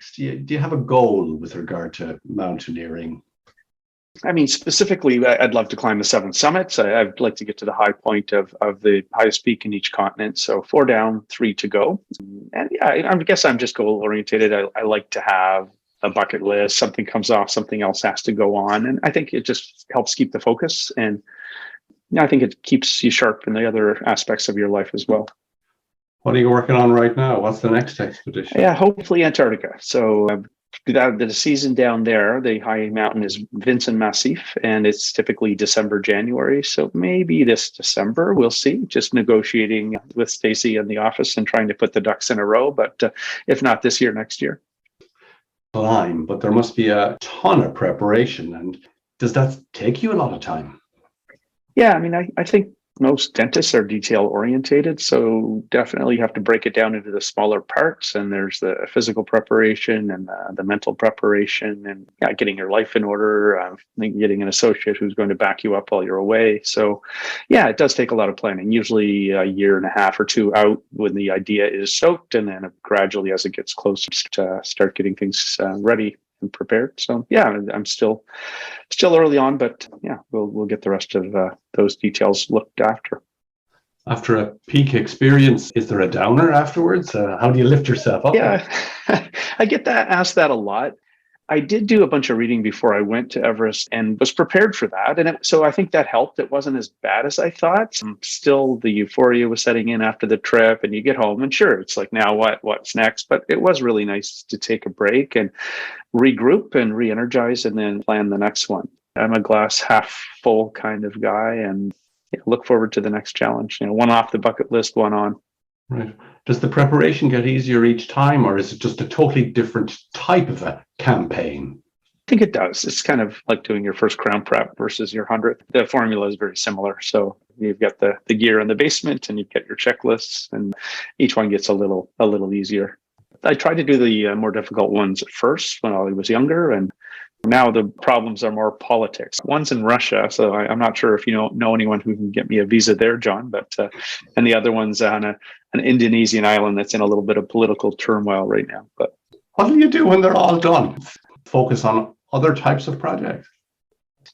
next? Do you have a goal with regard to mountaineering? I mean, specifically, I'd love to climb the seven summits. I'd like to get to the high point of the highest peak in each continent. So 4 down, 3 to go. And yeah, I guess I'm just goal oriented. I like to have a bucket list. Something comes off, something else has to go on. And I think it just helps keep the focus. And I think it keeps you sharp in the other aspects of your life as well. What are you working on right now? What's the next expedition? Yeah, hopefully Antarctica. So the season down there, the high mountain is Vincent Massif, and it's typically December, January. So maybe this December, we'll see. Just negotiating with Stacy in the office and trying to put the ducks in a row. But if not this year, next year. Climb, but there must be a ton of preparation. And does that take you a lot of time? Yeah, I mean, I think most dentists are detail orientated, so definitely have to break it down into the smaller parts. And there's the physical preparation and the mental preparation, and getting your life in order, getting an associate who's going to back you up while you're away. So yeah, it does take a lot of planning, usually a year and a half or 2 out when the idea is soaked, and then gradually as it gets closer to start getting things ready and prepared. So yeah, I'm still early on, but yeah, we'll get the rest of those details looked after. After a peak experience, is there a downer afterwards? How do you lift yourself up? Yeah, I get asked that a lot. I did do a bunch of reading before I went to Everest and was prepared for that. And so I think that helped. It wasn't as bad as I thought. Still, the euphoria was setting in after the trip, and you get home and sure, it's like, now what's next? But it was really nice to take a break and regroup and re-energize and then plan the next one. I'm a glass half full kind of guy, and look forward to the next challenge. One off the bucket list, one on. Right. Does the preparation get easier each time, or is it just a totally different type of a campaign? I think it does. It's kind of like doing your first crown prep versus your 100th. The formula is very similar. So you've got the gear in the basement, and you've got your checklists, and each one gets a little easier. I tried to do the more difficult ones at first when I was younger, and now the problems are more politics. One's in Russia, so I'm not sure if you know anyone who can get me a visa there, John. But and the other one's on an Indonesian island that's in a little bit of political turmoil right now. But what do you do when they're all done? Focus on other types of projects.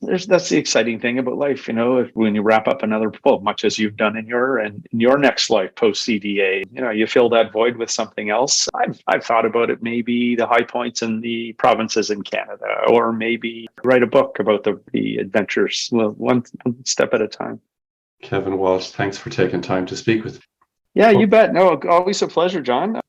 That's the exciting thing about life, when you wrap up another, much as you've done in your next life post CDA, you fill that void with something else. I've thought about it, maybe the high points in the provinces in Canada, or maybe write a book about the adventures, one step at a time. Kevin Walsh, thanks for taking time to speak with me. Yeah, you bet. No, always a pleasure, John.